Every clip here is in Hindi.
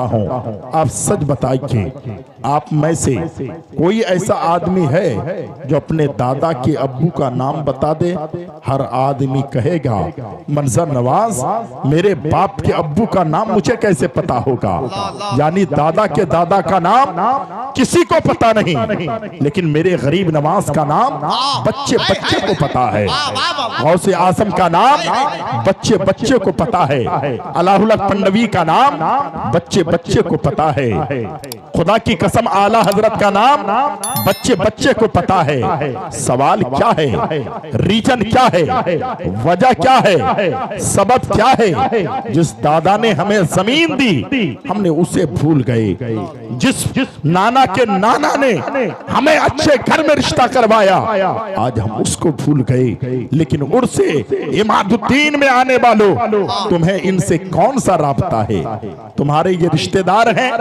हूँ, आप सच बताइए, आप में से कोई ऐसा आदमी है जो अपने दादा के अब्बू का नाम बता दे? हर आदमी कहेगा मंजर नवाज, मेरे बाप के अब्बू का नाम मुझे कैसे पता होगा? यानी दादा के दादा का नाम किसी को पता नहीं, लेकिन मेरे गरीब नवाज का नाम बच्चे बच्चे को पता है। गौसे आजम का नाम बच्चे बच्चे को पता है। अलाहुल हक पन्नवी का नाम बच्चे बच्चे को पता है। खुदा की कसम आला हजरत का नाम बच्चे बच्चे को पता है। सवाल क्या है? रीजन क्या है? वजह क्या है? सबब क्या है? जिस दादा ने हमें जमीन दी हमने उसे भूल गए। जिस नाना के नाना ने हमें अच्छे घर में रिश्ता करवाया आज हम उसको भूल गए। लेकिन उर्से इमादुद्दीन में आने वालों, तुम्हें इनसे कौन सा राबता है? तुम्हारे ये रिश्तेदार हैं?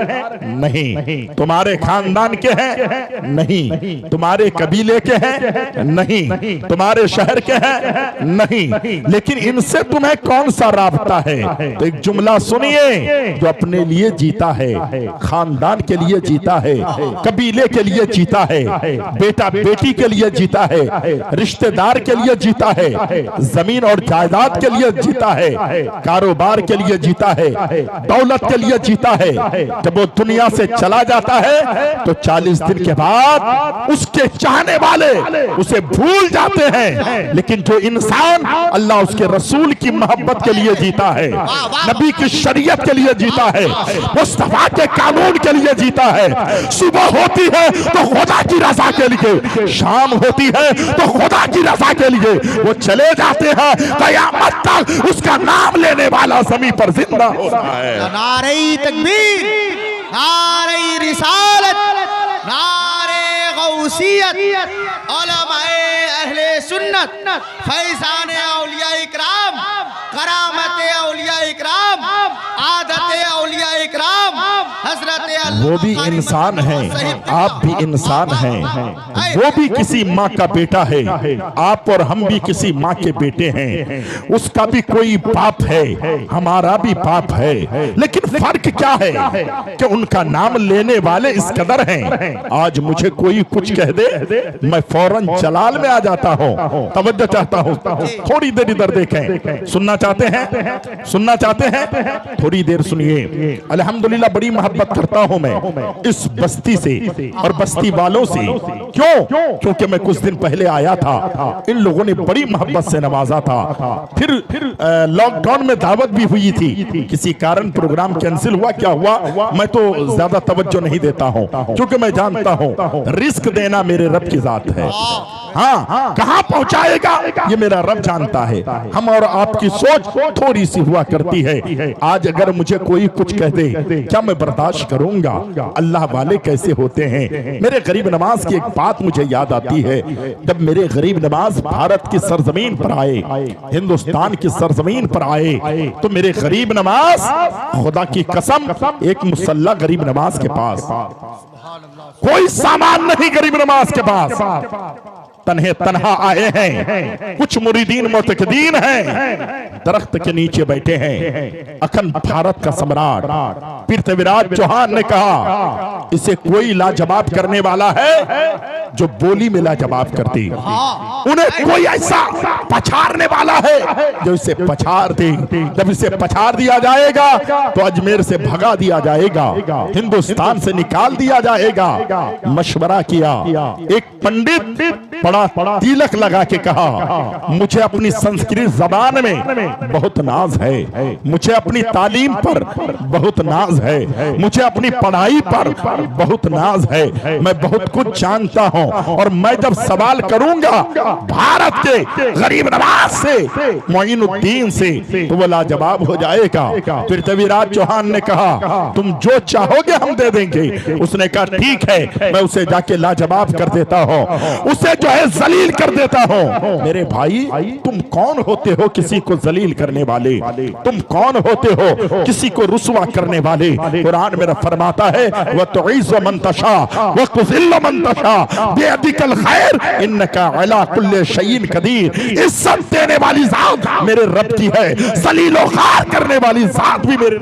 नहीं। तुम्हारे खानदान के हैं? नहीं। तुम्हारे कबीले के हैं? नहीं। तुम्हारे शहर के हैं? नहीं। लेकिन इनसे तुम्हें कौन सा राबता है? तो एक जुमला सुनिए, जो अपने लिए जीता है, खानदान के लिए जीता है, कबीले के लिए जीता है, बेटा बेटी के लिए जीता है, रिश्तेदार के लिए जीता है, जमीन और जायदाद के लिए जीता है, कारोबार के लिए जीता है, दौलत के लिए जीता है। जब वो दुनिया से चला जाता है तो 40 दिन के बाद उसके चाहने वाले उसे भूल जाते हैं। लेकिन जो इंसान अल्लाह उसके रसूल की मोहब्बत के लिए जीता है, नबी की शरीयत के लिए जीता है, मुस्तफा के कानून के लिए जीता है, सुबह होती है तो खुदा की रजा के लिए, शाम होती है तो खुदा की रजा के लिए वो चले जाते हैं, कयामत तक उसका नाम लेने वाला ज़मीन पर जिंदा होता है। नारे तकबीर, नारे रिसालत, नारे गौसियत, उलमाए अहले सुन्नत, फैज़ान औलिया इकराम, करामत औलिया इकराम, आदत औलिया इकराम, हजरत वो भी इंसान है, आप भी इंसान हैं। वो भी किसी माँ का बेटा है, आप और हम भी किसी माँ के बेटे हैं। उसका भी कोई बाप है, हमारा भी बाप है। लेकिन फर्क क्या है कि उनका नाम लेने वाले इस कदर हैं। आज मुझे कोई कुछ कह दे, मैं फौरन जलाल में आ जाता हूँ। तवज्जो चाहता हूँ, थोड़ी देर इधर देखें। सुनना चाहते हैं? सुनना चाहते हैं? थोड़ी देर सुनिए। अल्हम्दुलिल्लाह बड़ी मोहब्बत करता हूँ मैं इस बस्ती से और बस्ती वालों से। क्यों? क्योंकि मैं कुछ दिन पहले आया था, इन लोगों ने बड़ी मोहब्बत से नवाजा था। फिर लॉकडाउन में दावत भी हुई थी, किसी कारण प्रोग्राम कैंसिल हुआ। क्या हुआ मैं तो ज्यादा तवज्जो नहीं देता हूँ, क्योंकि मैं जानता हूँ रिस्क देना मेरे रब की जात है। हाँ, कहाँ पहुंचाएगा ये मेरा रब जानता है। हम और आपकी सोच थोड़ी सी हुआ करती है। आज अगर मुझे कोई कुछ कह दे, क्या मैं बर्दाश्त करूंगा? अल्लाह वाले कैसे होते हैं। मेरे गरीब नवाज की एक बात मुझे याद आती है। जब मेरे गरीब नवाज भारत की सरजमीन पर आए, हिंदुस्तान की सरजमीन पर आए, तो मेरे गरीब नवाज, खुदा की कसम, एक मुसल्ला गरीब नवाज के पास, कोई सामान नहीं गरीब नवाज के पास, तन्हे तन्हा आए हैं। कुछ मुरीदीन मुतकदीन हैं, दरख्त के नीचे बैठे हैं। अखंड भारत का सम्राट पृथ्वीराज चौहान ने कहा, इसे कोई लाजवाब करने वाला है जो बोली में लाजवाब करती, उन्हें कोई ऐसा पछाड़ने वाला है जो इसे पछाड़ दे। जब इसे पछाड़ दिया जाएगा तो अजमेर से भगा दिया जाएगा, हिंदुस्तान से निकाल दिया जाएगा। मशवरा किया। एक पंडित बड़ा तिलक लगा के कहा, मुझे अपनी संस्कृत जबान में बहुत नाज है, मुझे अपनी तालीम पर बहुत नाज है, मुझे अपनी पढ़ाई पर बहुत नाज है, मैं बहुत कुछ जानता हूं, और मैं जब सवाल करूंगा भारत के गरीब नवाज से, मोइनुद्दीन से, तो वो लाजवाब हो जाएगा। पृथ्वीराज चौहान ने कहा, तुम जो चाहोगे हम दे देंगे। उसने कहा ठीक है, मैं उसे जाके लाजवाब कर देता हूं, उसे जो है जलील कर देता हूं। मेरे भाई, तुम कौन होते हो किसी को जलील करने वाले? तुम कौन होते हो किसी को रुसवा करने वाले? कुरान मेरा फरमाता है, व तुइज़्ज़ु मन तशा व तुज़िल्लु मन तशा बियदिकल खैर इन्नका अला कुल्लि शैइन कदीर। इज्जत देने वाली जात मेरे रब की है, जलील व खार करने वाली जात भी मेरे।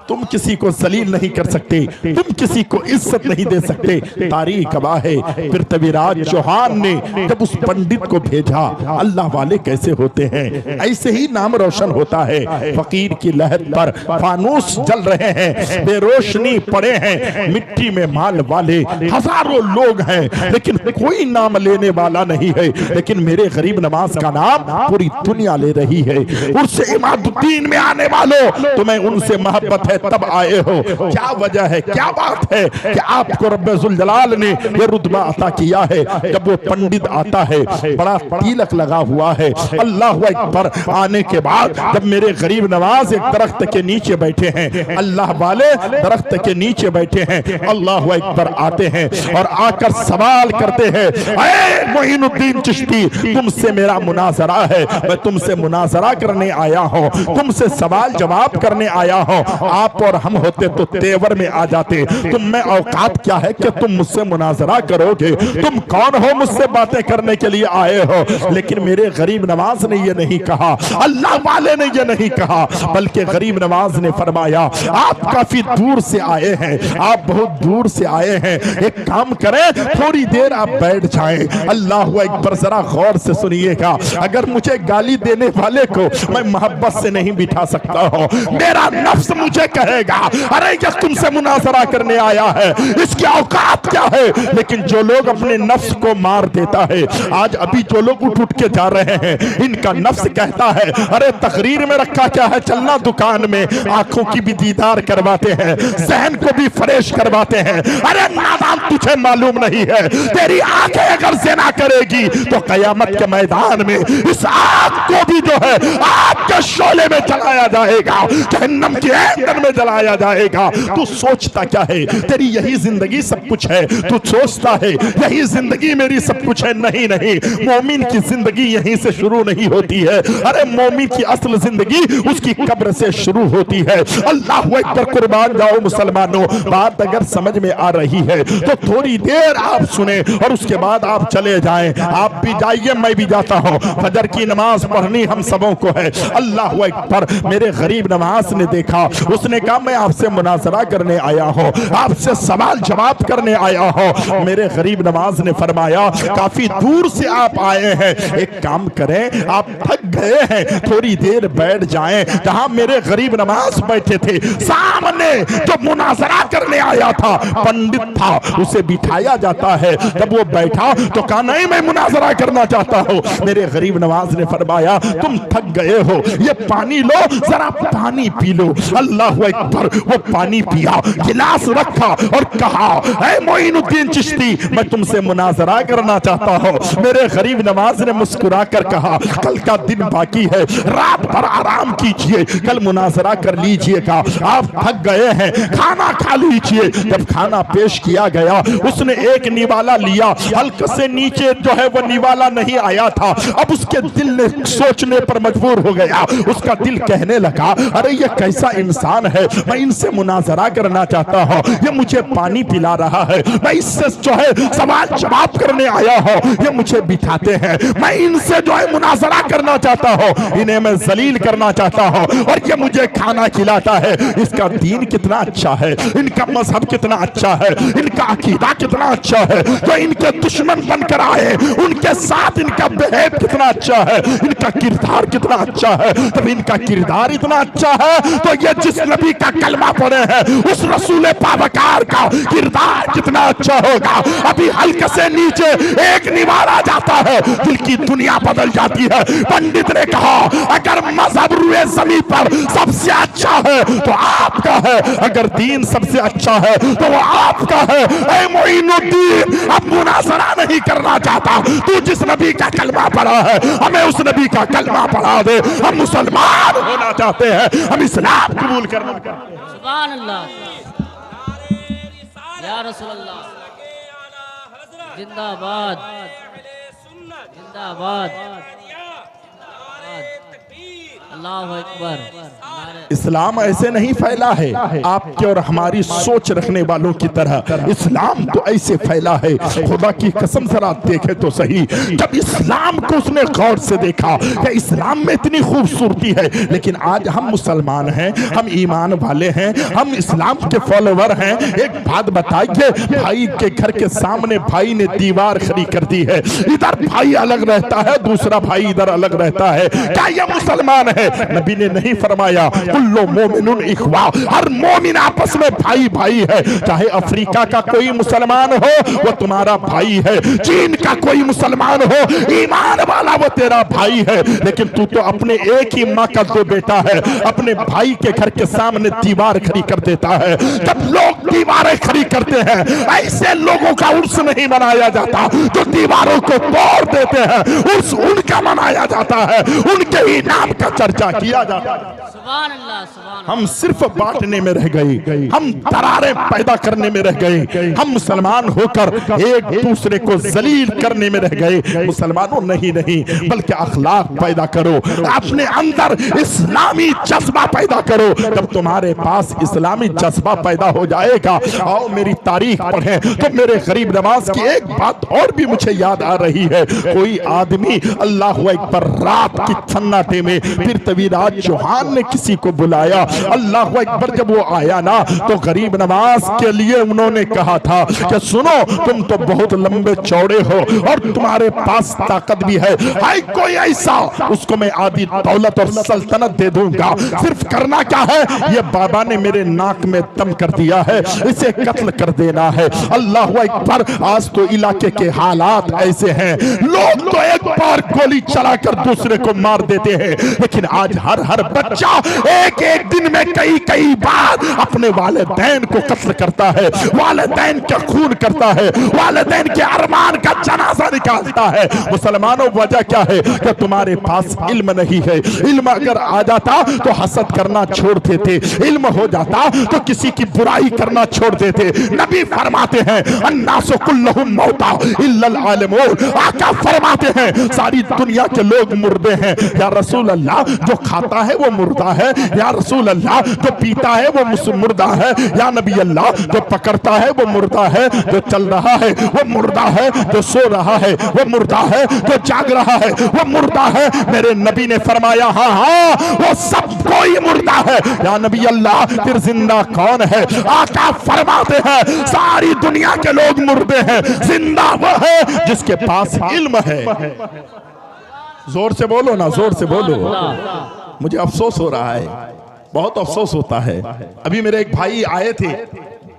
तुम किसी को जलील नहीं कर सकते, तुम किसी को इज्जत नहीं दे सकते। तारीख गवाह है पृथ्वीराज चौहान ने जब उस पंडित को भेजा, अल्लाह वाले कैसे होते हैं, ऐसे ही नाम रोशन होता है। फकीर की लहर पर फानूस जल रहे हैं, बेरोशनी पड़े हैं, मिट्टी में माल वाले हजारों लोग हैं, लेकिन कोई नाम लेने वाला नहीं है। लेकिन मेरे गरीब नवाज का नाम पूरी दुनिया ले रही है। उर्स इमादुद्दीन में आने वालों, तुम्हें उनसे मोहब्बत है तब आए हो। क्या वजह है, क्या बात है कि आपको रब्बे जुल जलाल ने यह रुतबा अता किया है। जब वो पंडित आता है, बड़ा तिलक लगा हुआ है, अल्लाह अकबर, आने के बाद जब मेरे गरीब नवाज एक दरख्त के नीचे बैठे हैं, अल्लाह वाले दरख्त के नीचे बैठे हैं, अल्लाह अकबर आते हैं और आकर सवाल करते हैं, ऐ मोइनुद्दीन चिश्ती, तुमसे मेरा मुनाजरा है, मैं तुमसे मुनाजरा करने आया हूँ, तुमसे सवाल जवाब करने आया हूँ। आप और हम होते तो तेवर में आ जाते, तुम में औकात क्या है कि तुम मुझसे मुनाजरा करोगे, तुम कौन हो मुझसे बातें करने के लिए आए हो। लेकिन मेरे गरीब नवाज ने ये नहीं कहा, अल्लाह वाले ने ये नहीं कहा, बल्कि गरीब नवाज ने फरमाया, आप काफी दूर से आए हैं, आप बहुत दूर से आए हैं, एक काम करें, थोड़ी देर आप बैठ जाएं। अल्लाह अकबर, जरा गौर से सुनिएगा, अगर मुझे गाली देने वाले को मैं मोहब्बत से नहीं बिठा सकता हूं, मेरा नफ्स मुझे कहेगा, अरे ये तुमसे मुनाजरा करने आया है, इसकी औकात क्या है। लेकिन जो लोग अपने नफ्स को मार देता है, आज अभी जो लोग उठ के जा रहे हैं, इनका नफ्स कहता है, अरे तकरीर में रखा क्या है, चलना दुकान में, आंखों की भी दीदार करवाते हैं, सहन को भी फ्रेश करवाते हैं। अरे नादान, तुझे मालूम नहीं है, तेरी आंखें अगर ज़िना करेगी तो कयामत के मैदान में इस आग को भी जो है आग के शोले में जलाया जाएगा, जहन्नम के ईंधन में जलाया जाएगा। तू सोचता क्या है, तेरी यही जिंदगी सब कुछ है, तू सोचता है यही जिंदगी मेरी सब कुछ है। नहीं नहीं, मोमिन की जिंदगी यहीं से शुरू नहीं होती है। अरे मोमिन की असल जिंदगी उसकी कब्र से शुरू होती है। अल्लाह अकबर, कुर्बान जाओ मुसलमानों, बात अगर समझ में आ रही है तो थोड़ी देर आप सुने और उसके बाद आप चले जाएं। आप भी जाइए, मैं भी जाता हूं, फजर की नमाज पढ़नी हम सबों को है। अल्लाह अकबर, मेरे गरीब नवाज ने देखा, उसने कहा मैं आपसे मुनाजरा करने आया हूं, आपसे सवाल जवाब करने आया हूं। मेरे गरीब नवाज ने फरमाया, काफी दूर से आप आए हैं, एक काम करें, आप थक गए हैं, थोड़ी देर बैठ जाएं। जहां मेरे गरीब नवाज बैठे थे, सामने जो मुनाजरा करने आया था पंडित था, उसे बिठाया जाता है। जब वो बैठा तो कहा, नहीं मैं मुनाजरा करना चाहता हूं। मेरे गरीब नवाज ने फरमाया, तुम थक गए हो, ये पानी लो, जरा पानी पी लो। अल्लाह अकबर, वो पानी पिया, गिलास रखा और कहा, ऐ मोइनुद्दीन चिश्ती, मैं तुमसे मुनाजरा करना चाहता हूं। मेरे गरीब नवाज ने मुस्कुरा कर कहा, कल का दिन बाकी है, रात भर आराम कीजिए, कल मुनाजरा कर लीजिएगा, आप थक गए हैं, खाना खा लीजिए। जब खाना पेश किया गया, उसने एक निवाला लिया, हल्के से नीचे जो है वो निवाला नहीं आया था। अब उसके दिल ने सोचने पर मजबूर हो गया, उसका दिल कहने लगा, अरे ये कैसा इंसान है, मैं इनसे मुनाजरा करना चाहता हूं, ये मुझे पानी पिला रहा है, मैं इससे जो है सवाल जवाब करने आया हूं, ये मुझे बिठाते हैं, मैं इनसे जो है मुनाजरा करना चाहता हूं, इन्हें मैं जलील करना चाहता हूं, और ये मुझे खाना खिलाता है। इसका दीन कितना अच्छा है, इनका मजहब कितना अच्छा है, इनका अकीदा कितना अच्छा है, जो इनके दुश्मन बनकर आए उनके साथ इनका बिहेव कितना अच्छा है, इनका किरदार कितना अच्छा है। तब इनका किरदार इतना अच्छा है तो ये जिस नबी का कलमा पढ़े हैं उस रसूल पावकार का किरदार कितना अच्छा होगा। अभी हल्के से नीचे एक निवाला जाता है, दिल की दुनिया बदल जाती है। पंडित ने कहा, अगर मजहब रुए जमीन पर सबसे अच्छा है तो आपका है, अगर दीन सबसे अच्छा है तो वो आपका है। ऐ मोइनुद्दीन, अब मुनाजरा नहीं करना चाहता, तू जिस नबी का कलमा पढ़ा है हमें उस नबी का कलमा पढ़ा दे, हम मुसलमान होना चाहते हैं, हम इस्लाम कबूल करना चाहते हैं। सुभान अल्लाह, या रसूल अल्लाह, जिंदाबाद जिंदाबाद। अल्लाहु अकबर। इस्लाम ऐसे नहीं फैला है आपके और हमारी सोच रखने वालों की तरह। इस्लाम तो ऐसे फैला है, खुदा की कसम जरा देखे तो सही, जब इस्लाम को उसने गौर से देखा कि इस्लाम में इतनी खूबसूरती है, लेकिन आज हम मुसलमान हैं, हम ईमान वाले हैं, हम इस्लाम के फॉलोवर हैं। एक बात बताइए, भाई के घर के सामने भाई ने दीवार खड़ी कर दी है, इधर भाई अलग रहता है, दूसरा भाई इधर अलग रहता है, क्या यह मुसलमान है? नबी ने नहीं फरमाया कुल्लो मोमिनुन इख्वा, हर मोमिन आपस में भाई भाई है। चाहे अफ्रीका का कोई मुसलमान हो वो तुम्हारा भाई है, चीन का कोई मुसलमान हो ईमान वाला वो तेरा भाई है। लेकिन तू तो अपने एक ही माँ का दो बेटा है, अपने भाई के घर के सामने दीवार खड़ी कर देता है। जब लोग दीवारें खड़ी करते हैं, ऐसे लोगों का उर्स नहीं मनाया जाता जो दीवारों को तोड़ देते हैं, उर्स उनका मनाया जाता है, उनके ही नाम का चर्चा किया जाता है। सुभान अल्लाह, सुभान अल्लाह। हम सिर्फ बांटने में रह गए, हम दरारें पैदा करने में रह गए, हम मुसलमान होकर एक दूसरे को जलील करने में रह गए। मुसलमानों नहीं बल्कि अखलाक पैदा करो, अपने अंदर इस्लामी जज्बा पैदा करो। जब तुम्हारे पास इस्लामी जज्बा पैदा हो जाएगा, आओ मेरी तारीख पढ़ें तो मेरे गरीब नवाज की एक बात और भी मुझे याद आ रही है। कोई आदमी अल्लाह अकबर रात की सन्नाटे में फिर तवीराज चौहान ने किसी को बुलाया, अल्लाह अकबर जब वो आया ना तो गरीब नवाज के लिए उन्होंने कहा था कि सुनो, तुम तो बहुत लंबे चौड़े हो और तुम्हारे पास ताकत भी है कोई ऐसा, उसको मैं आधी दौलत और सल्तनत दे दूंगा, सिर्फ करना क्या है, ये बाबा ने मेरे नाक में दम कर दिया है, इसे कत्ल कर देना है। अल्लाह अकबर। आज तो इलाके के हालात ऐसे हैं, लोग तो एक बार गोली चलाकर दूसरे को मार देते हैं, लेकिन आज हर बच्चा एक एक दिन में कई बार अपने वालिदैन को कत्ल करता है, वालिदैन का खून करता है, वालिदैन के अरमान का जनाजा निकालता है। मुसलमानों वजह क्या है कि तुम्हारे पास इल्म नहीं है। इल्म अगर आ जाता तो हसद करना छोड़ देते, इल्म हो जाता तो किसी की बुराई करना छोड़ देते। नबी फरमाते हैं अन्नासु कुल्लुहुम मौता इल्लल आलिमून, आका फरमाते हैं सारी दुनिया के लोग मुर्दे हैं। या रसूल अल्लाह, जो खाता है वो मुर्दा है, या रसूल अल्लाह जो पीता है वो मुर्दा है, या नबी अल्लाह जो पकड़ता है वो मुर्दा है, जो चल रहा है वो मुर्दा है, जो सो रहा है वो मुर्दा है, जो जाग रहा है वो मुर्दा है। मेरे नबी ने फरमाया हाँ वो सब कोई मुर्दा है। या नबी अल्लाह फिर जिंदा कौन है? आका फरमाते हैं सारी दुनिया के लोग मुर्दे हैं, जिंदा वो है जिसके पास इल्म है। जोर से बोलो ना, जोर से बोलो। मुझे अफसोस हो रहा है, बहुत अफसोस होता है। अभी मेरे एक भाई आए थे,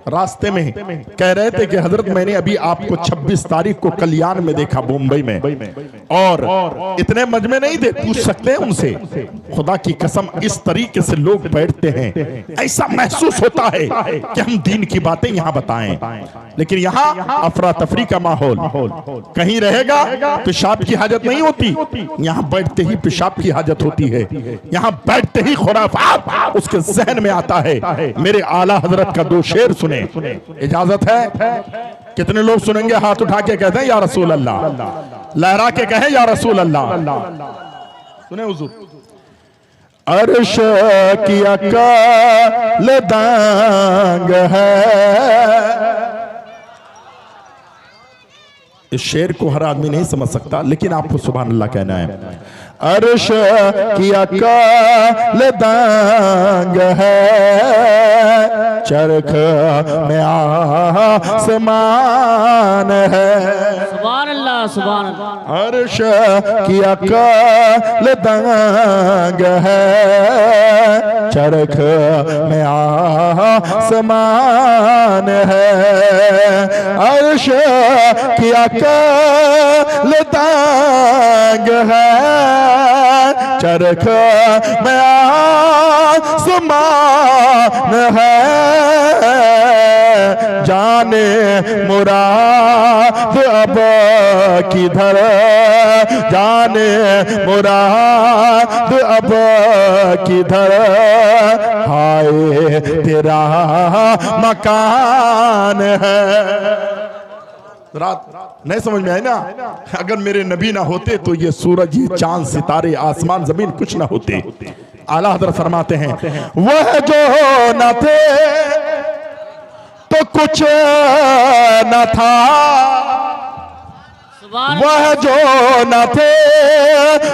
रास्ते में कह रहे थे कि हजरत मैंने अभी आपको 26 तारीख को कल्याण में देखा मुंबई में, और इतने मजमे नहीं थे, पूछ सकते हैं उनसे। खुदा की कसम इस तरीके से लोग बैठते हैं, ऐसा महसूस होता है कि हम दीन की बातें यहाँ बताएं, लेकिन यहाँ अफरा तफरी का माहौल। कहीं रहेगा पेशाब की हाजत नहीं होती, यहाँ बैठते ही पेशाब की हाजत होती है, यहाँ बैठते ही खुराफात उसके जहन में आता है। मेरे आला हजरत का दो शेर सुने, इजाजत है? कितने लोग सुनेंगे? हाथ उठा के कहते हैं या रसूल अल्लाह, लहरा के कहें या रसूल अल्लाह। सुने हुजूर। अर्श की अकाल दांग है, इस शेर को हर आदमी नहीं समझ सकता, लेकिन आपको सुभान अल्लाह कहना है। अर्श की अकाल दांग है, चरख में आसमान है। सुभान अल्लाह, सुभान अल्लाह। अर्श की अकाल दांग है, चरख में आसमान है। अर्श की अकाल दांग है, चरख में आसमान है। जाने मुराद अब किधर, जाने मुराद अब किधर, हाय तेरा मकान है। रात नहीं समझ में आई ना? अगर मेरे नबी ना होते तो ये सूरज, ये चांद, सितारे, आसमान, जमीन कुछ ना होते। आला हज़रत फरमाते हैं वह जो न थे तो कुछ न था, वह जो न थे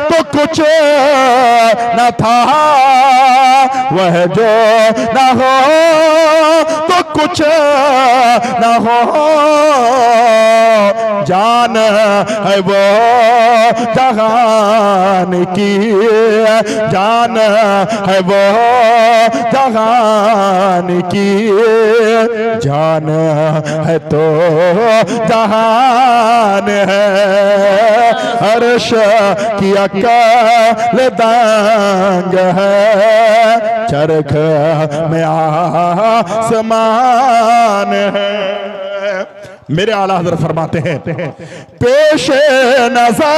तो कुछ न था, वह जो न हो तो कुछ न हो, जान है वो जहान की, जान है वो जहान की, जान है तो जहान है, अर्श की अकल दांग है, चरख में आसमान है। मेरे आला हज़रत फरमाते हैं पेश नज़र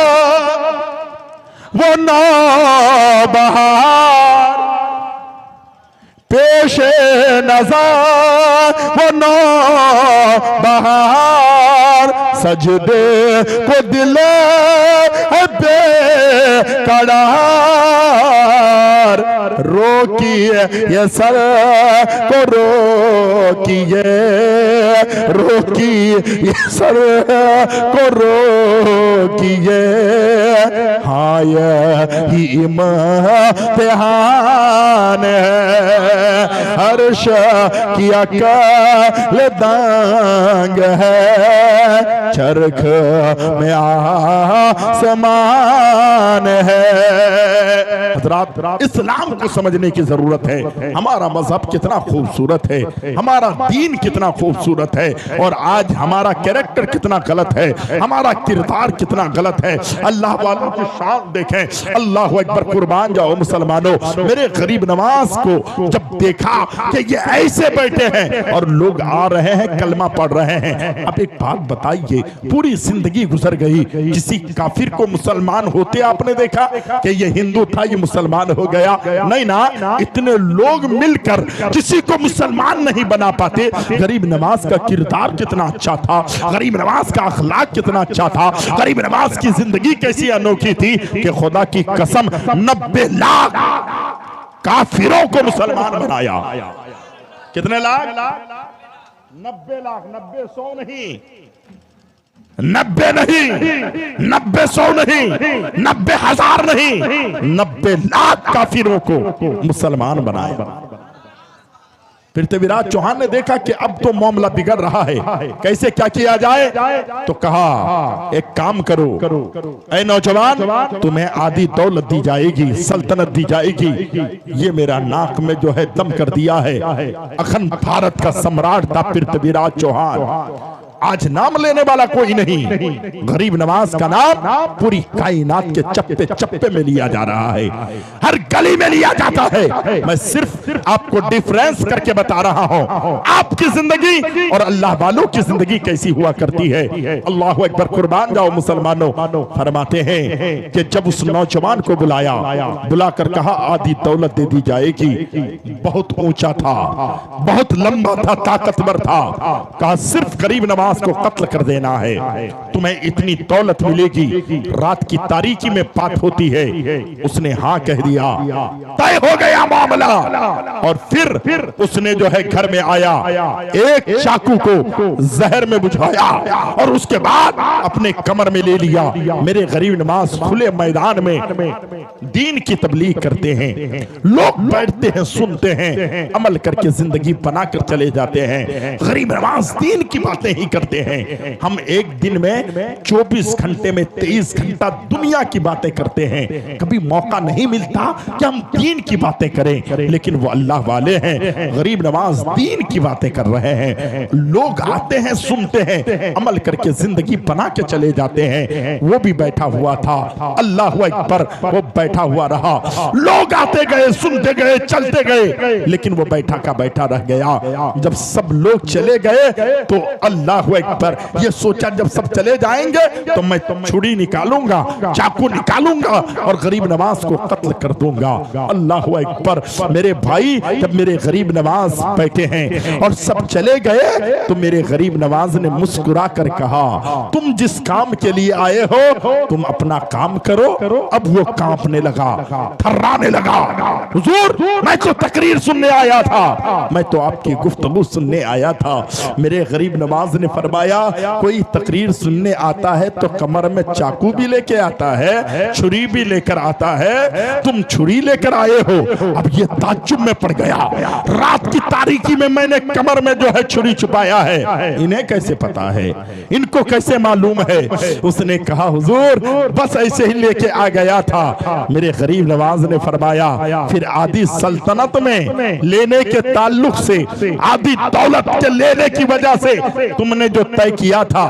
वो नौबहार, पेश नज़र वो नौबहार, सजदे को दिल है बेकरार, रोकिए ये सर को रोकिए, रोकिए ये सर को रोकिए, हाँ यही इम्तिहान है, अर्श की अकल दांग है, चरख में आसमान है। हज़रात इस्लाम को समझने की जरूरत है। हमारा मजहब कितना खूबसूरत है, हमारा दीन कितना खूबसूरत है, और आज हमारा कैरेक्टर कितना गलत है, हमारा किरदार कितना गलत है। अल्लाह वालों की शान देखें, अल्लाह अकबर, कुर्बान जाओ मुसलमानों। मेरे गरीब नवाज को जब देखा कि ये ऐसे बैठे हैं और लोग आ रहे हैं कलमा पढ़ रहे हैं, अब एक बात बताइए, पूरी जिंदगी गुजर गई, किसी काफिर को मुसलमान होते आपने देखा कि ये हिंदू था ये मुसलमान हो गया? नहीं ना, इतने लोग मिलकर किसी को मुसलमान नहीं बना पाते। गरीब नवाज का किरदार कितना अच्छा था, गरीब नवाज का अखलाक कितना अच्छा था, गरीब नवाज की जिंदगी कैसी अनोखी थी कि खुदा की कसम 90 लाख काफिरों को मुसलमान बनाया। कितने लाख? 90 लाख, 90 100 नहीं, 90 नहीं, 90 100 नहीं, 90 हजार नहीं, 90 लाख काफिरों को मुसलमान बनाया। पृथ्वीराज चौहान ने देखा कि अब तो मामला बिगड़ रहा है, कैसे क्या किया जाए? तो कहा एक काम करो, ऐ नौजवान, तुम्हें आधी दौलत दी जाएगी, सल्तनत दी जाएगी। ये मेरा नाक में जो है दम कर दिया है। अखंड भारत का सम्राट था पृथ्वीराज चौहान। आज नाम लेने वाला कोई नहीं, गरीब नवाज का नाम पूरी कायनात के चप्पे चप्पे में लिया जा रहा है, हर गली में लिया जाता है। मैं सिर्फ आपको डिफरेंस करके बता रहा हूं, आपकी जिंदगी और अल्लाह वालों की जिंदगी कैसी हुआ करती है। अल्लाह अकबर, कुर्बान जाओ मुसलमानों। फरमाते हैं कि जब उस नौजवान को बुलाया, बुलाकर कहा आधी दौलत दे दी जाएगी। बहुत ऊंचा था, बहुत लंबा था, ताकतवर था। कहा सिर्फ गरीब नवाज को कत्ल कर देना है, तुम्हें इतनी दौलत मिलेगी। रात की तारीकी में बात होती है, उसने हाँ कह दिया, तय हो गया मामला। और फिर उसने जो है घर में आया, एक चाकू को जहर में बुझाया और उसके बाद अपने कमर में ले लिया। मेरे गरीब नवाज खुले मैदान में दीन की तबलीग करते हैं, लोग बैठते हैं, सुनते हैं, अमल करके जिंदगी बनाकर चले जाते हैं। गरीब नवाज दीन की बातें ही करते हैं। हम एक दिन में 24 घंटे में 23 घंटा दुनिया की बातें करते हैं, कभी मौका नहीं मिलता कि हम दीन की बातें करें। लेकिन वो अल्लाह वाले हैं, गरीब नवाज दीन की बातें कर रहे हैं। लोग आते हैं, सुनते हैं, अमल करके जिंदगी बना के चले जाते हैं। वो भी बैठा हुआ था, अल्लाह अकबर, वो बैठा हुआ रहा। लोग आते गए, सुनते गए, चलते गए, लेकिन वो बैठा का बैठा रह गया। जब सब लोग चले गए तो अल्लाह अकबर, ये सोचा जब सब चले जाएंगे तो मैं छुरी निकालूंगा, चाकू निकालूंगा और गरीब नवाज को कत्ल कर दूंगा। अल्लाह अकबर। मेरे भाई जब मेरे गरीब नवाज बैठे हैं और सब चले गए तो मेरे गरीब नवाज ने मुस्कुरा कर कहा, तुम जिस काम के लिए आए हो तुम अपना काम करो। अब वो कांपने लगा, थर्राने लगा। हुजूर मैं तो तकरीर सुनने आया था, मैं तो आपकी गुफ्तगू सुनने आया था। मेरे गरीब नवाज ने फरमाया, कोई तकरीर सुनने आता है तो कमर में चाकू भी लेके आता है, छुरी भी लेकर आता है, तुम छुरी लेकर आए हो। अब ये ताज्जुब में पड़ गया। रात की तारीकी में मैंने कमर में जो है छुरी छुपाया है, इन्हें कैसे पता है, इनको कैसे मालूम है? उसने कहा हुजूर बस ऐसे ही लेके आ गया था। मेरे गरीब नवाज ने फरमाया, फिर आदि सल्तनत में लेने के ताल्लुक से, आदि दौलत के लेने की वजह से तुमने जो तय किया था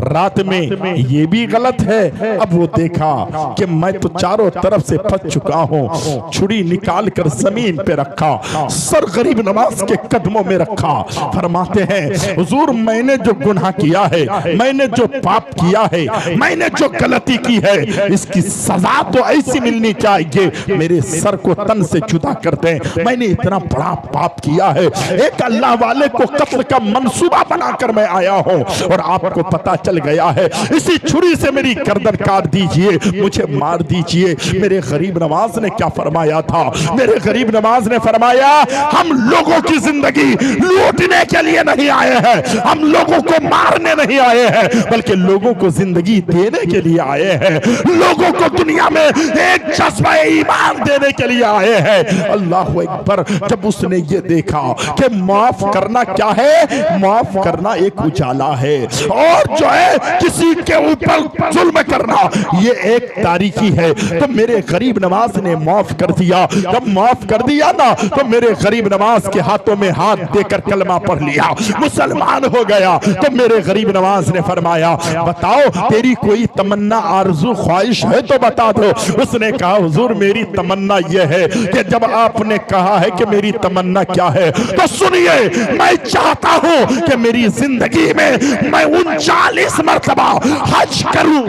रात में, ये भी गलत है। अब वो देखा कि मैं तो चारों तरफ से फंस चुका हूँ। छुरी निकाल कर जमीन पे रखा, सर गरीब नवाज के कदमों में रखा। फरमाते हैं हुजूर मैंने जो गुनाह किया है, मैंने जो पाप किया है, मैंने जो गलती की है, इसकी सजा तो ऐसी मिलनी चाहिए मेरे सर को तन से जुदा कर दें। मैंने इतना बड़ा पाप किया है, एक अल्लाह वाले को कत्ल का मंसूबा बनाकर मैं आया हूँ और आपको पता चल गया है। इसी छुरी से मेरी गर्दन काट दीजिए, मुझे मार दीजिए। मेरे गरीब नवाज ने क्या फरमाया था? मेरे गरीब नवाज ने फरमाया, हम लोगों की जिंदगी लूटने के लिए नहीं आए हैं, हम लोगों को मारने नहीं आए हैं, बल्कि लोगों को जिंदगी देने के लिए आए हैं, लोगों को दुनिया में एक जज्बा ईमान देने के लिए आए हैं। अल्लाह अकबर। जब उसने ये देखा कि माफ करना क्या है, माफ करना एक उजाला है और जो है किसी के ऊपर जुल्म करना ये एक तारीकी है, तो मेरे गरीब नवाज ने माफ कर दिया। जब माफ कर दिया ना तो मेरे गरीब नवाज के हाथों में हाथ देकर कलमा पढ़ लिया, मुसलमान हो गया। तो मेरे गरीब नवाज ने फरमाया, बताओ तेरी कोई तमन्ना आरजू ख्वाहिश है तो बता दो। उसने कहा हुजूर मेरी तमन्ना यह है कि जब आपने कहा है कि मेरी तमन्ना क्या है तो सुनिए, मैं चाहता हूं कि मेरी जिंदगी में मैं 39 मरतबा हज करूं।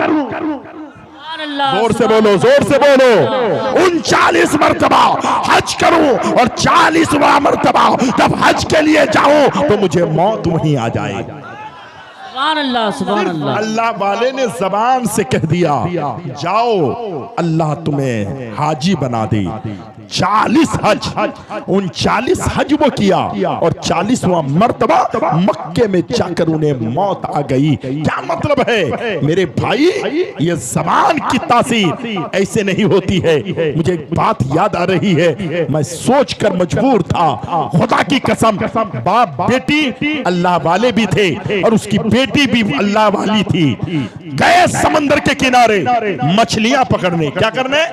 जोर से बोलो, जोर से बोलो। 39 मरतबा हज करूं और 40वां मरतबा जब हज के लिए जाऊं तो मुझे मौत वहीं आ जाए। सुभान अल्लाह, सुभान अल्लाह। अल्लाह वाले ने जबान से कह दिया, जाओ अल्लाह तुम्हें हाजी बना दे। 40 हज, 39 हज वो किया और 40वां मर्तबा मक्के में जाकर उन्हें मौत आ गई। क्या मतलब है मेरे भाई? ये जबान की तासीर ऐसे नहीं होती है। मुझे एक बात याद आ रही है, मैं सोच कर मजबूर था, खुदा की कसम, बाप बेटी अल्लाह वाले भी थे और उसकी बेटी भी अल्लाह वाली थी। गए समंदर के किनारे मछलियां पकड़ने। क्या करने?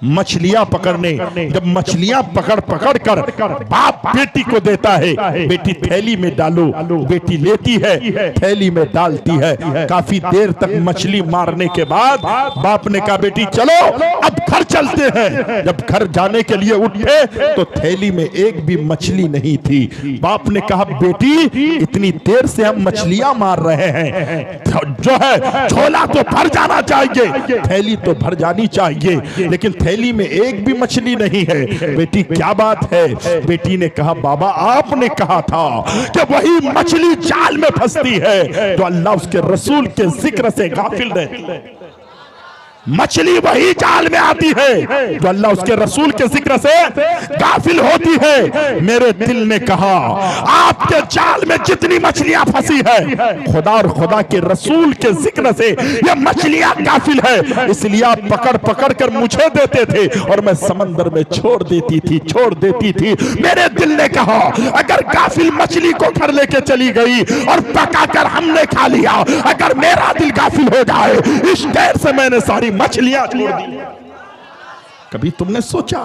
मछलियां पकड़ने। जब मछलियां पकड़ पकड़ कर बाप बेटी को देता है, बेटी थैली में डालो, बेटी लेती है, थैली में डालती है। काफी देर तक मछली मारने के बाद बाप ने कहा, बेटी चलो अब घर चलते हैं। जब घर जाने के लिए उठे तो थैली में एक भी मछली नहीं थी। बाप ने कहा, बेटी इतनी देर से हम मछलियां मार रहे हैं, जो है झोला तो भर जाना चाहिए, थैली तो भर जानी चाहिए, लेकिन थैली में एक भी मछली नहीं है। बेटी क्या बात है? बेटी ने कहा, बाबा आपने कहा था कि वही मछली जाल में फंसती है तो अल्लाह उसके रसूल के जिक्र से गाफिल रहती। मछली वही जाल में आती है जो अल्लाह उसके रसूल के जिक्र से गाफिल होती है। मेरे दिल ने कहा, आपके जाल में जितनी मछलियां फंसी है, खुदा और खुदा के रसूल के जिक्र से ये मछलियां गाफिल है, इसलिए आप पकड़ पकड़ कर मुझे देते थे और मैं समंदर में छोड़ देती थी, छोड़ देती थी। मेरे दिल ने कहा, अगर गाफिल मछली को घर लेके चली गई और पकाकर हमने खा लिया, अगर मेरा दिल गाफिल हो जाए, इस देर से मैंने सारी मछलियां छोड़ दी। कभी तुमने सोचा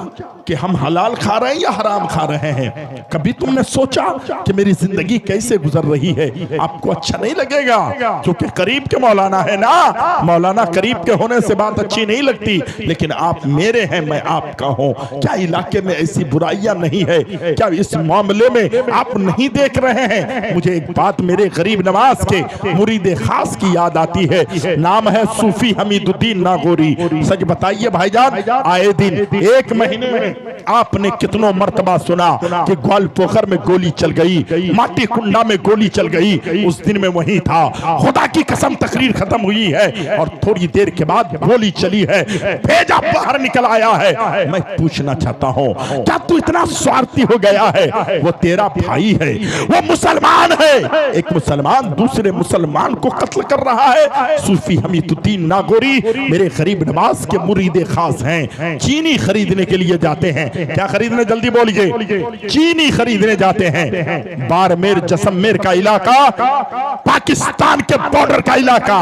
कि हम हलाल खा रहे हैं या हराम खा रहे हैं? कभी तुमने सोचा कि मेरी जिंदगी कैसे गुजर रही है? आपको अच्छा नहीं लगेगा, क्योंकि करीब के मौलाना है ना। मौलाना करीब के होने से बात अच्छी नहीं लगती, लेकिन आप मेरे हैं, मैं आपका हूं। क्या इलाके में ऐसी बुराइयां नहीं है? क्या इस मामले में आप नहीं देख रहे हैं? मुझे एक बात मेरे गरीब नवाज के मुरीद खास की याद आती है। नाम है सूफी हमीदुद्दीन नागौरी। सच बताइए भाईजान, आए दिन एक महीने में आपने कितनों मर्तबा सुना कि ग्वालपोखर में गोली चल गई, माटी कुंडा में गोली चल गई। उस दिन में वही था। खुदा की कसम तकरीर खत्म हुई है और थोड़ी देर के बाद गोली चली है, भेजा बाहर निकल आया है। मैं पूछना चाहता हूं, क्या तू इतना स्वार्थी हो गया है? वो तेरा भाई है, वो मुसलमान है। एक मुसलमान दूसरे मुसलमान को कत्ल कर रहा है। सूफी हमीदुद्दीन नागौरी मेरे गरीब नवाज के मुरीद खास हैं। चीनी खरीदने के लिए जाते हैं। क्या खरीदने? जल्दी बोलिए। चीनी खरीदने जाते हैं। बारमेर जसमेर का इलाका, पाकिस्तान के बॉर्डर का इलाका।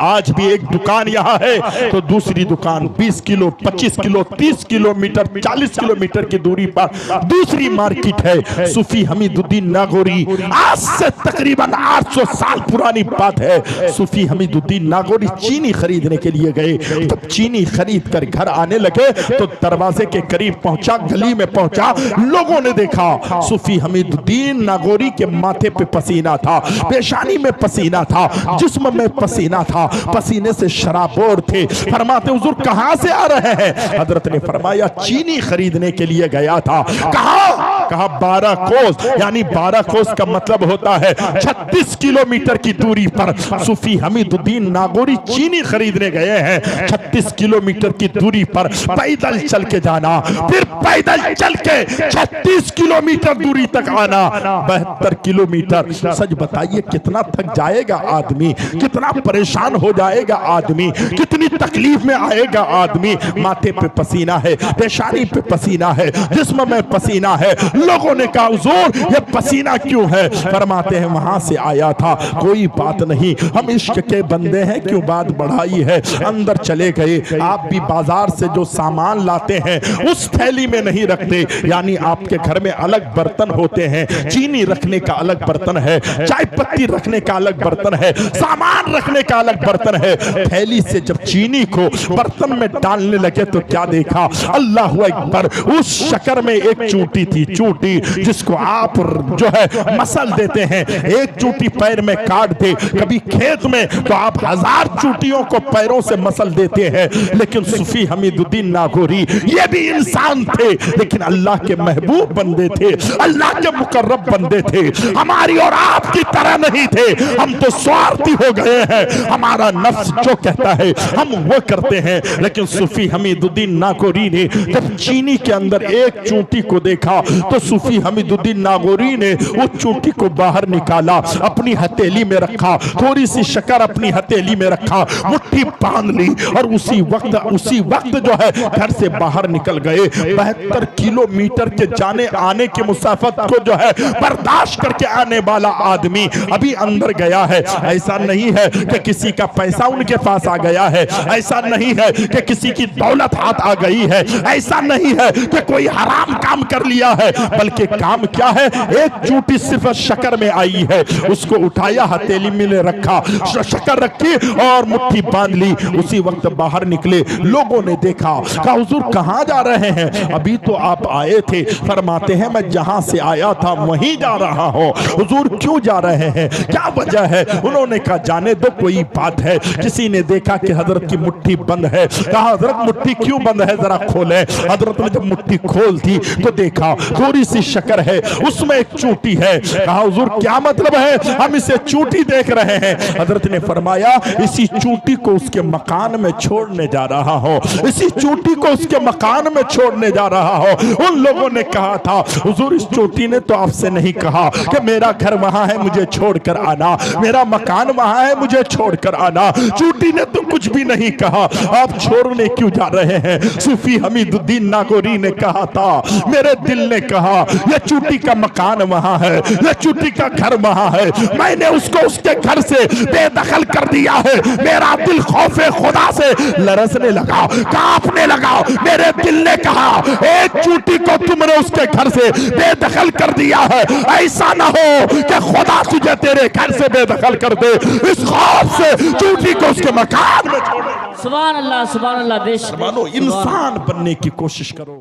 आज भी एक दुकान यहाँ है तो दूसरी दुकान 20 किलो 25 किलो 30 किलोमीटर 40 किलोमीटर की दूरी पर दूसरी मार्केट है। सूफी हमीदुद्दीन नागौरी, आज से तकरीबन 800 साल पुरानी बात है। सूफी हमीदुद्दीन नागौरी चीनी खरीदने के लिए गए। जब चीनी खरीद कर घर आने लगे तो दरवाजे के करीब पहुंचा, गली में पहुंचा, लोगों ने देखा सूफी हमीदुद्दीन नागौरी के माथे पे पसीना था, पेशानी में पसीना था, जिस्म में पसीना था, पसीने से शराबोर थे। फरमाते हुजूर कहां से आ रहे हैं? हजरत ने फरमाया चीनी खरीदने के लिए गया था। कहा 12 कोस, यानी 12 कोस का मतलब होता है 36 किलोमीटर की दूरी पर सूफी हमीदुद्दीन नागौरी चीनी खरीदने गए हैं। 36 किलोमीटर की दूरी पर पैदल चल के जाना, फिर पैदल चल के 36 किलोमीटर दूरी तक आना, 72 किलोमीटर। सच बताइए कितना थक जाएगा आदमी, कितना परेशान हो जाएगा आदमी, कितनी तकलीफ में आएगा आदमी। माथे पे पसीना है, पेशानी पे पसीना है, जिस्म में पसीना है। लोगों ने कहा हुजूर ये पसीना क्यों है? फरमाते हैं वहां से आया था, कोई बात नहीं, हम इश्क के बंदे हैं, क्यों बात बढ़ाई है। अंदर चले गए। आप भी बाजार से जो सामान लाते हैं उस थैली में नहीं रखते, यानी आपके घर में अलग बर्तन होते हैं। चीनी रखने का अलग बर्तन है, चाय पत्ती रखने का अलग बर्तन है, सामान रखने का अलग बर्तन है। थैली से जब चीनी को बर्तन में डालने लगे तो क्या देखा? अल्लाह अकबर, उस शक्कर में एक चूटी थी, चूटी जिसको आप जो है मसल देते हैं। एक चूटी पैर में काट दे, कभी खेत में तो आप 1000 चूटियों को पैरों से मसल देते हैं। लेकिन सूफी हमीदुद्दीन नागौरी ये भी इंसान थे, लेकिन अल्लाह के महबूब बंदे थे, अल्लाह के मुकर्रब बंदे थे। हमारी और आपकी तरह नहीं थे। हम तो स्वार्थी हो गए हैं, हमारा नफ्स जो कहता है हम वो करते हैं। लेकिन सूफी हमीदुद्दीन नागौरी ने जब चीनी के अंदर एक चूटी को देखा तो सूफी हमीदुद्दीन नागौरी ने वो चूटी को बाहर निकाला, अपनी हथेली में रखा, थोड़ी सी शक्कर अपनी हथेली में रखा, मुट्ठी बांध ली और उसी वक्त जो है घर से बाहर निकल गए। 72 किलोमीटर के जाने आने की मुसाफत को जो है बर्दाश्त करके आने वाला आदमी अभी अंदर गया है। ऐसा नहीं है कि किसी का पैसा उनके पास आ गया है, ऐसा नहीं है कि किसी की दौलत हाथ आ गई है, ऐसा नहीं है कि कोई हराम काम कर लिया है, बल्कि काम क्या है? एक चूटी सिर्फ शक्कर में आई है, उसको उठाया, हथेली में रखा, शक्कर रखी और मुट्ठी बांध ली। उसी वक्त बाहर निकले। लोगों ने देखा, कहा हुजूर कहां जा रहे हैं? अभी तो आप आए थे। फरमाते हैं मैं जहां से आया था वहीं जा रहा हूं। हुजूर क्यों जा रहे हैं, क्या वजह है? उन्होंने कहा जाने दो, कोई बात है। किसी ने देखा कि हजरत की मुट्ठी बंद है, कहा हजरत मुट्ठी क्यों बंद है, जरा खोले। हजरत ने जब मुट्ठी खोल दी तो देखा थोड़ी सी शक्कर है, उसमें एक चूटी है। कहा हुजूर क्या मतलब है, हम इसे चूटी देख रहे हैं। हजरत ने फरमाया इसी चूटी को उसके मकान में छोड़ने जा रहा हो, इसी चूटी को उसके मकान में छोड़ने जा रहा हो। उन लोगों ने कहा था हुजूर इस चूटी ने तो आपसे नहीं कहा कि मेरा घर वहां है मुझे छोड़कर आना, मेरा मकान वहां है मुझे छोड़कर आना। चूटी ने तो कुछ भी नहीं कहा, आप छोड़ने क्यों जा रहे हैं? सूफी हमीदुद्दीन नागौरी ने कहा था, मेरे दिल ने कहा कहा ये चूटी का मकान वहां है, ये चूटी का घर वहां है, मैंने उसको उसके घर से बेदखल कर दिया है। मेरा दिल खौफे खुदा से लरसने लगा, कांपने लगा। मेरे दिल ने कहा एक चूटी को तुमने उसके घर से बेदखल कर दिया है, ऐसा ना हो कि खुदा तुझे तेरे घर से बेदखल कर दे। इस खौफ से चूटी को उसके मकान में छोड़। सुभान अल्लाह बेशक। इंसान बनने की कोशिश करो।